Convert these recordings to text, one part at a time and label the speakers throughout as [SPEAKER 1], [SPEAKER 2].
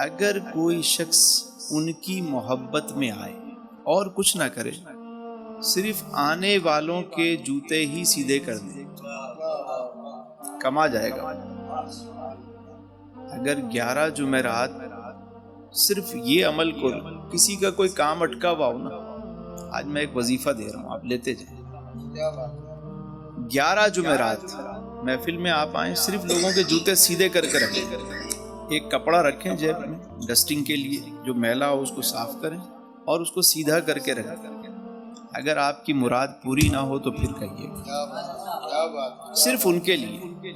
[SPEAKER 1] اگر کوئی شخص ان کی محبت میں آئے اور کچھ نہ کرے، صرف آنے والوں کے جوتے ہی سیدھے کر دے، کما جائے گا۔ اگر 11 جمعرات صرف یہ عمل کرو، کسی کا کوئی کام اٹکا ہوا ہو نا، آج میں ایک وظیفہ دے رہا ہوں، آپ لیتے جائیں۔ 11 جمعرات محفل میں آپ آئیں، صرف لوگوں کے جوتے سیدھے کر کے رکھیں، ایک کپڑا رکھیں جیب میں ڈسٹنگ کے لیے، جو میلا ہو اس کو صاف کریں اور اس کو سیدھا کر کے رکھیں۔ اگر آپ کی مراد پوری نہ ہو تو پھر کہیے، صرف ان کے لیے،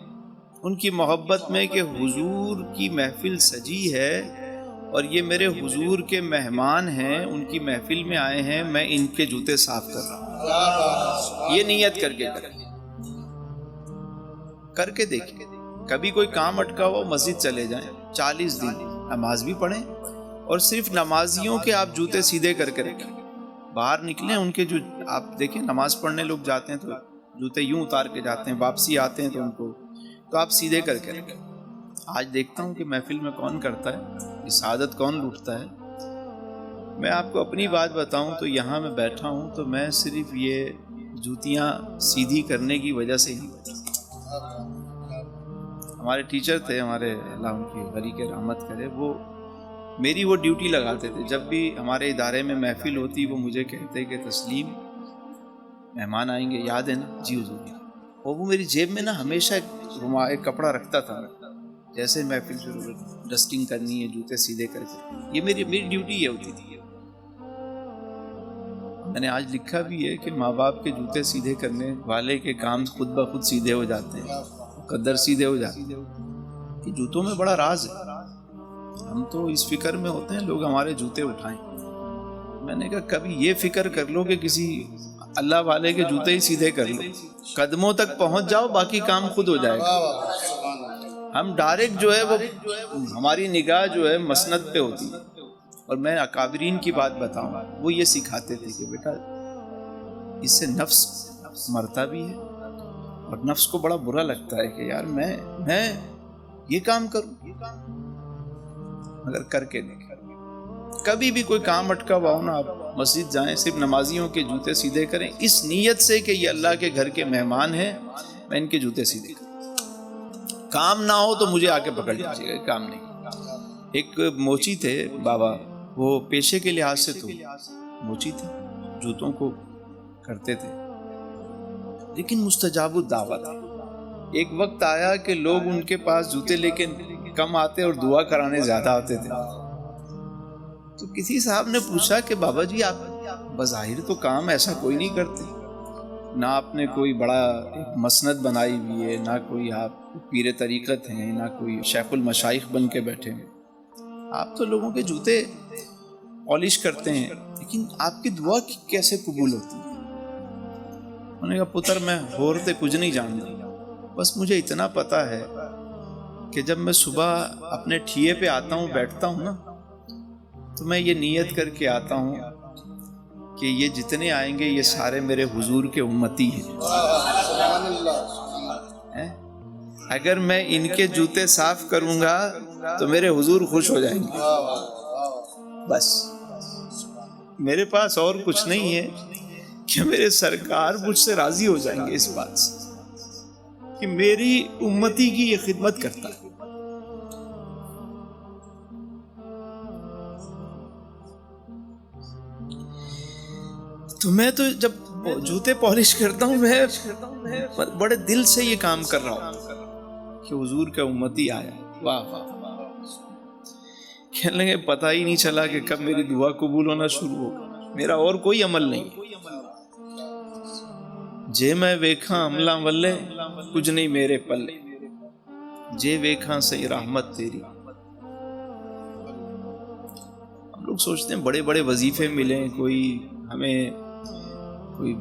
[SPEAKER 1] ان کی محبت میں کہ حضور کی محفل سجی ہے اور یہ میرے حضور کے مہمان ہیں، ان کی محفل میں آئے ہیں، میں ان کے جوتے صاف کر رہا ہوں۔ یہ نیت کر کے کریں، کر کے دیکھیں۔ کبھی کوئی کام اٹکا ہو مسجد چلے جائیں، 40 دن نماز بھی پڑھیں اور صرف نمازیوں کے آپ جوتے سیدھے کر کے رکھیں۔ باہر نکلیں، ان کے جو آپ دیکھیں نماز پڑھنے لوگ جاتے ہیں تو جوتے یوں اتار کے جاتے ہیں، واپسی آتے ہیں تو ان کو تو آپ سیدھے کر کے رکھیں۔ آج دیکھتا ہوں کہ محفل میں کون کرتا ہے، یہ سعادت کون لوٹتا ہے۔ میں آپ کو اپنی بات بتاؤں تو یہاں میں بیٹھا ہوں تو میں صرف یہ جوتیاں سیدھی کرنے کی وجہ سے ہی بیٹھا۔ ہمارے ٹیچر تھے، ہمارے اللہ ان کی غریق رحمت کرے، وہ میری وہ ڈیوٹی لگاتے تھے۔ جب بھی ہمارے ادارے میں محفل ہوتی وہ مجھے کہتے کہ تسلیم مہمان آئیں گے، یاد ہے نا؟ جی حضور۔ اور وہ میری جیب میں نا ہمیشہ ایک کپڑا رکھتا تھا، جیسے محفل شروع ہوئی، ڈسٹنگ کرنی ہے، جوتے سیدھے کر کے، یہ میری ڈیوٹی یہ ہوتی تھی۔ میں نے آج لکھا بھی ہے کہ ماں باپ کے جوتے سیدھے کرنے والے کے کام خود بخود سیدھے ہو جاتے ہیں، قدر سیدھے ہو جاتے ہیں۔ کہ جوتوں میں بڑا راز ہے، ہم تو اس فکر میں ہوتے ہیں لوگ ہمارے جوتے اٹھائیں۔ میں نے کہا کبھی یہ فکر کر لو کہ کسی اللہ والے کے جوتے ہی سیدھے کر لو، قدموں تک پہنچ جاؤ، باقی کام خود ہو جائے گا۔ ہم ڈائریکٹ جو ہے وہ ہماری نگاہ جو ہے مسند پہ ہوتی ہے۔ اور میں اکابرین کی بات بتاؤں، وہ یہ سکھاتے تھے کہ بیٹا اس سے نفس مرتا بھی ہے اور نفس کو بڑا برا لگتا ہے کہ یار میں یہ کام کروں، مگر کر کے دیکھیں۔ کبھی بھی کوئی کام اٹکا ہوا ہو نا، آپ مسجد جائیں، صرف نمازیوں کے جوتے سیدھے کریں، اس نیت سے کہ یہ اللہ کے گھر کے مہمان ہیں، میں ان کے جوتے سیدھے کروں۔ کام نہ ہو تو مجھے آ کے پکڑ لیجیے گا، کام نہیں۔ ایک موچی تھے بابا، وہ پیشے کے لحاظ سے تو موچی تھے، جوتوں کو کرتے تھے، لیکن مستجاب الدعوت تھے۔ ایک وقت آیا کہ لوگ ان کے پاس جوتے لے کے کم آتے اور دعا کرانے زیادہ آتے تھے۔ تو کسی صاحب نے پوچھا کہ بابا جی آپ بظاہر تو کام ایسا کوئی نہیں کرتے، نہ آپ نے کوئی بڑا ایک مسند بنائی ہوئی ہے، نہ کوئی آپ پیر طریقت ہیں، نہ کوئی شیخ المشائخ بن کے بیٹھے ہیں، آپ تو لوگوں کے جوتے پالش کرتے ہیں، لیکن آپ کی دعا کیسے قبول ہوتی ہے؟ انہوں نے کہا پتر میں ہورتے کچھ نہیں جانتا، بس مجھے اتنا پتا ہے کہ جب میں صبح اپنے ٹھیے پہ آتا ہوں، بیٹھتا ہوں نا، تو میں یہ نیت کر کے آتا ہوں کہ یہ جتنے آئیں گے یہ سارے میرے حضور کے امتی ہیں۔ اگر میں ان کے جوتے صاف کروں گا تو میرے حضور خوش ہو جائیں گے، بس میرے پاس اور کچھ نہیں ہے کہ میرے سرکار مجھ سے راضی ہو جائیں گے اس بات سے کہ میری امتی کی یہ خدمت کرتا ہے۔ تو میں تو جب جوتے پالش کرتا ہوں میں بڑے دل سے یہ کام کر رہا ہوں کہ حضور کا امتی آیا، واہ واہ۔ کہنے لگے پتہ ہی نہیں چلا کہ کب میری دعا قبول ہونا شروع ہوگا، میرا اور کوئی عمل نہیں ہے۔ جے میں ویکھاں عملاں ولے، کچھ نہیں میرے پلے، جے ویکھاں صحیح رحمت تیری۔ ہم لوگ سوچتے ہیں بڑے بڑے وظیفے ملیں، کوئی ہمیں کوئی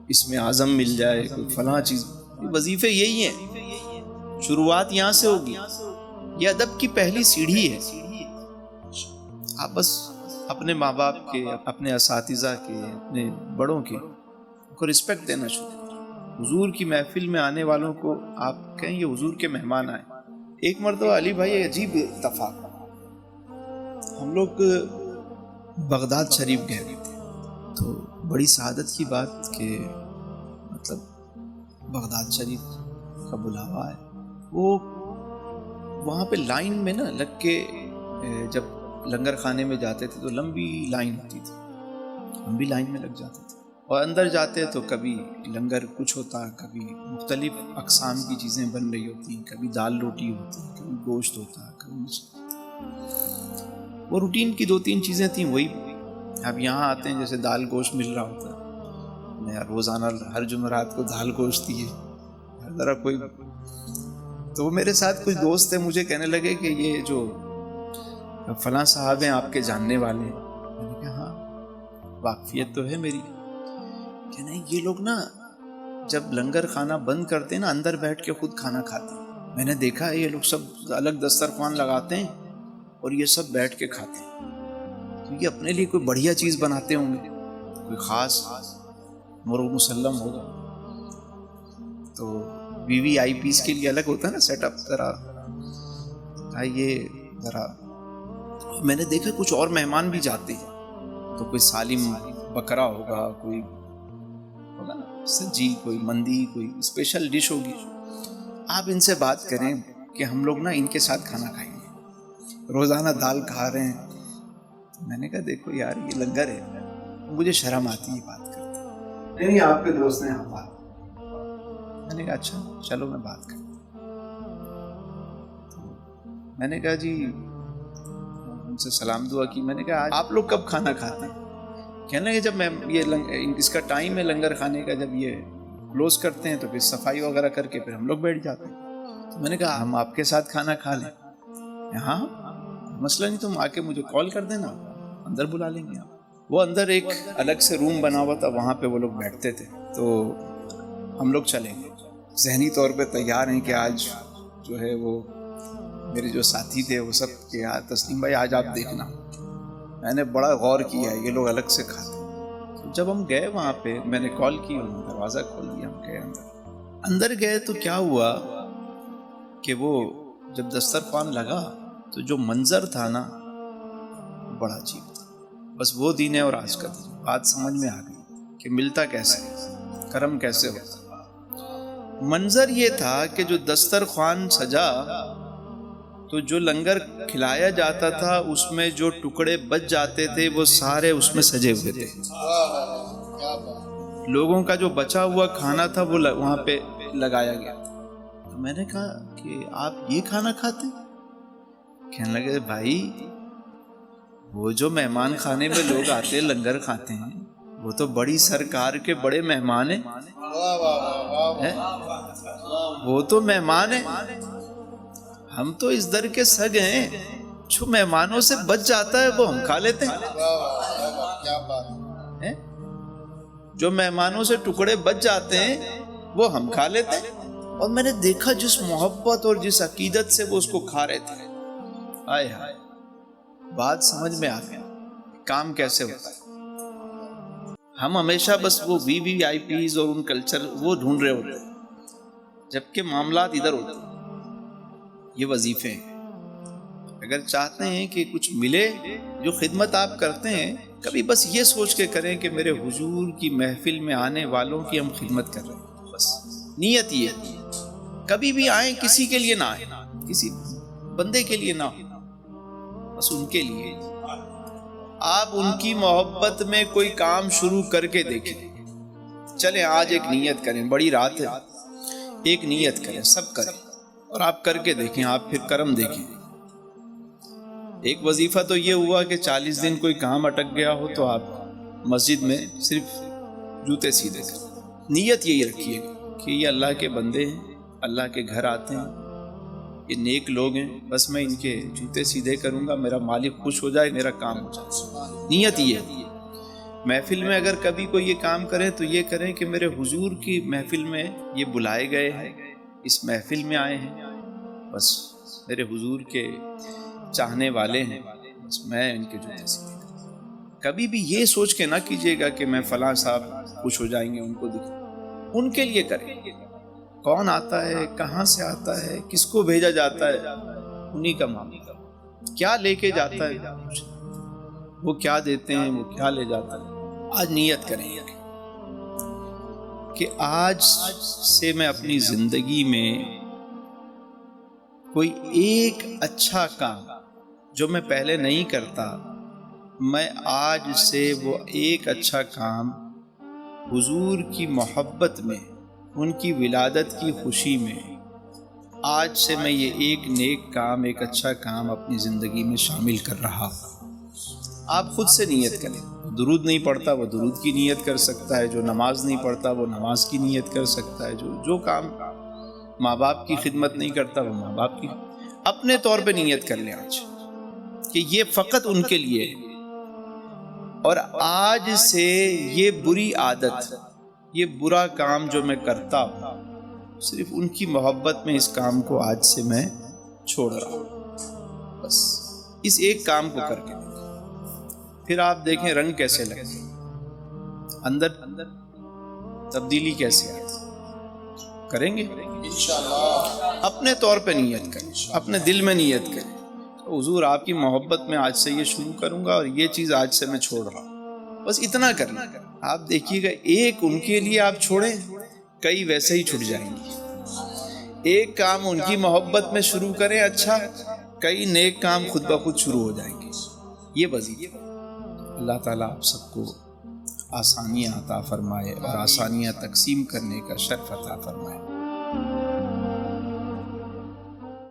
[SPEAKER 1] اس میں اعظم مل جائے، کوئی فلاں چیز، وظیفے یہی ہیں، شروعات یہاں سے ہوگی۔ یہ ادب کی پہلی سیڑھی ہے۔ آپ بس اپنے ماں باپ کے، اپنے اساتذہ کے، اپنے بڑوں کے کو رسپیکٹ دینا شروع کریں۔ حضور کی محفل میں آنے والوں کو آپ کہیں یہ حضور کے مہمان آئے۔ ایک مرتبہ علی بھائی عجیب اتفاق، ہم لوگ بغداد شریف گئے ہوئے تھے، تو بڑی سعادت کی بات کہ مطلب بغداد شریف کا بلاوا ہے. وہ وہاں پہ لائن میں نا لگ کے جب لنگر خانے میں جاتے تھے تو لمبی لائن ہوتی تھی، ہم بھی لائن میں لگ جاتے تھے اور اندر جاتے تو کبھی لنگر کچھ ہوتا، کبھی مختلف اقسام کی چیزیں بن رہی ہوتی، کبھی دال روٹی ہوتی، کبھی گوشت ہوتا، کبھی مچھلی. وہ روٹین کی 2-3 چیزیں تھیں وہی. اب یہاں آتے ہیں جیسے دال گوشت مل رہا ہوتا ہے، روزانہ ہر جمعرات کو دال گوشت دی ہے ہر طرح کوئی. تو وہ میرے ساتھ کچھ دوست تھے، مجھے کہنے لگے کہ یہ جو فلاں صاحب ہیں آپ کے جاننے والے ہیں. میں نے کہا ہاں واقفیت تو ہے میری. کہ نہیں یہ لوگ نا جب لنگر کھانا بند کرتے ہیں نا اندر بیٹھ کے خود کھانا کھاتے ہیں. میں نے دیکھا ہے یہ لوگ سب الگ دسترخوان لگاتے ہیں اور یہ سب بیٹھ کے کھاتے ہیں، کیونکہ اپنے لیے کوئی بڑھیا چیز بناتے ہوں گے، کوئی خاص مرغ مسلم ہوگا تو VVIPs کے لیے الگ ہوتا ہے نا سیٹ اپ. ذرا یہ ذرا میں نے دیکھا کچھ اور مہمان بھی جاتے ہیں تو کوئی سالم بکرا ہوگا، کوئی ہوگا نا سجی، کوئی مندی، کوئی اسپیشل ڈش ہوگی. آپ ان سے بات کریں کہ ہم لوگ نا ان کے ساتھ کھانا کھائیں گے، روزانہ دال کھا رہے ہیں. میں نے کہا دیکھو یار یہ لنگر ہے، مجھے شرم آتی ہے بات کرتے. نہیں آپ کے دوست نے ہم بات. میں نے کہا اچھا چلو میں بات کرتا. میں نے کہا جی ان سے سلام دعا کی. میں نے کہا آپ لوگ کب کھانا کھاتے ہیں؟ کہنے لگے جب میں یہ اس کا ٹائم ہے لنگر کھانے کا، جب یہ کلوز کرتے ہیں تو پھر صفائی وغیرہ کر کے پھر ہم لوگ بیٹھ جاتے ہیں. تو میں نے کہا ہم آپ کے ساتھ کھانا کھا لیں. ہاں مسئلہ نہیں، تم آ کے مجھے کال کر دینا، اندر بلا لیں گے آپ. وہ اندر ایک الگ سے روم بنا ہوا تھا، وہاں پہ وہ لوگ بیٹھتے تھے. تو ہم لوگ چلیں گے ذہنی طور پہ تیار ہیں کہ آج جو ہے وہ میرے جو ساتھی تھے وہ سب کہ یار تسلیم بھائی آج آپ دیکھنا. میں نے بڑا غور کیا یہ لوگ الگ سے کھاتے. تو جب ہم گئے وہاں پہ میں نے کال کی، انہوں نے دروازہ کھول دیا، ہم گئے اندر گئے. تو کیا ہوا کہ وہ جب دسترخوان لگا تو جو منظر تھا نا بڑا عجیب تھا. بس وہ دین ہے اور آج کا دن. بات سمجھ میں آ گئی کہ ملتا کیسے، کرم کیسے ہوتا. منظر یہ تھا کہ جو دسترخوان سجا تو جو لنگر کھلایا جاتا تھا اس میں جو ٹکڑے بچ جاتے تھے وہ سارے اس میں سجے ہوئے تھے. لوگوں کا جو بچا ہوا کھانا تھا وہ وہاں پہ لگایا گیا. تو میں نے کہا کہ آپ یہ کھانا کھاتے؟ کہنے لگے بھائی وہ جو مہمان خانے میں لوگ آتے لنگر کھاتے ہیں وہ تو بڑی سرکار کے بڑے مہمان ہیں. وہ تو مہمان ہیں، ہم تو اس در کے سگ ہیں. جو مہمانوں سے بچ جاتا ہے وہ ہم کھا لیتے ہیں. جو مہمانوں سے ٹکڑے بچ جاتے ہیں وہ ہم کھا لیتے ہیں. اور میں نے دیکھا جس محبت اور جس عقیدت سے وہ اس کو کھا رہے تھے. آئے ہائے بات سمجھ میں آ گیا کام کیسے ہوتا ہے. ہم ہمیشہ بس وہ VVIPs اور ان کلچر وہ ڈھونڈ رہے ہوتے ہیں، جبکہ معاملات ادھر ہوتے ہیں. یہ وظیفے ہیں. اگر چاہتے ہیں کہ کچھ ملے، جو خدمت آپ کرتے ہیں کبھی بس یہ سوچ کے کریں کہ میرے حضور کی محفل میں آنے والوں کی ہم خدمت کر رہے ہیں. بس نیت یہ ہے. کبھی بھی آئیں کسی کے لیے نہ آئیں، کسی بندے کے لیے نہ ہو، بس ان کے لیے. آپ ان کی محبت میں کوئی کام شروع کر کے دیکھیں. چلیں آج ایک نیت کریں، بڑی رات ہے، ایک نیت کریں، سب کریں اور آپ کر کے دیکھیں، آپ پھر کرم دیکھیں. ایک وظیفہ تو یہ ہوا کہ 40 دن کوئی کام اٹک گیا ہو تو آپ مسجد میں صرف جوتے سیدھے کریں. نیت یہی رکھیے کہ یہ اللہ کے بندے ہیں، اللہ کے گھر آتے ہیں، یہ نیک لوگ ہیں، بس میں ان کے جوتے سیدھے کروں گا، میرا مالک خوش ہو جائے، میرا کام ہو جائے. نیت یہ ہے. محفل میں اگر کبھی کوئی یہ کام کرے تو یہ کریں کہ میرے حضور کی محفل میں یہ بلائے گئے ہیں، اس محفل میں آئے ہیں، بس میرے حضور کے چاہنے والے ہیں، بس میں ان کے جوتے سیدھے کروں. کبھی بھی یہ سوچ کے نہ کیجیے گا کہ میں فلاں صاحب خوش ہو جائیں گے، ان کو دکھیں. ان کے لیے کریں. کون آتا ہے، کہاں سے آتا ہے، کس کو بھیجا جاتا ہے، انہی کا معاملہ. کیا لے کے جاتا ہے وہ کیا دیتے ہیں، وہ کیا لے جاتا ہے۔ آج نیت کریں کہ آج سے میں اپنی زندگی میں کوئی ایک اچھا کام جو میں پہلے نہیں کرتا، میں آج سے وہ ایک اچھا کام حضور کی محبت میں، ان کی ولادت کی خوشی میں، آج سے میں یہ ایک نیک کام، ایک اچھا کام اپنی زندگی میں شامل کر رہا ہوں۔ آپ خود سے نیت کریں۔ درود نہیں پڑھتا وہ درود کی نیت کر سکتا ہے، جو نماز نہیں پڑھتا وہ نماز کی نیت کر سکتا ہے، جو کام ماں باپ کی خدمت نہیں کرتا وہ ماں باپ کی، اپنے طور پہ نیت کر لیں آج کہ یہ فقط ان کے لیے ہے، اور آج سے یہ بری عادت، یہ برا کام جو میں کرتا ہوں، صرف ان کی محبت میں اس کام کو آج سے میں چھوڑ رہا ہوں۔ بس اس ایک کام کو کر کے پھر آپ دیکھیں رنگ کیسے لگے، اندر تبدیلی کیسے آئے۔ کریں گے انشاءاللہ، اپنے طور پہ نیت کریں، اپنے دل میں نیت کریں، حضور آپ کی محبت میں آج سے یہ شروع کروں گا اور یہ چیز آج سے میں چھوڑ رہا ہوں۔ بس اتنا کرنا۔ آپ دیکھیے گا ایک ان کے لیے آپ چھوڑیں، کئی ویسے ہی چھٹ جائیں گے۔ ایک کام ان کی محبت میں شروع کریں اچھا، کئی نیک کام خود بخود شروع ہو جائیں گے۔ یہ وظیفہ اللہ تعالیٰ آپ سب کو آسانیاں عطا فرمائے اور آسانیاں تقسیم کرنے کا شرف عطا فرمائے۔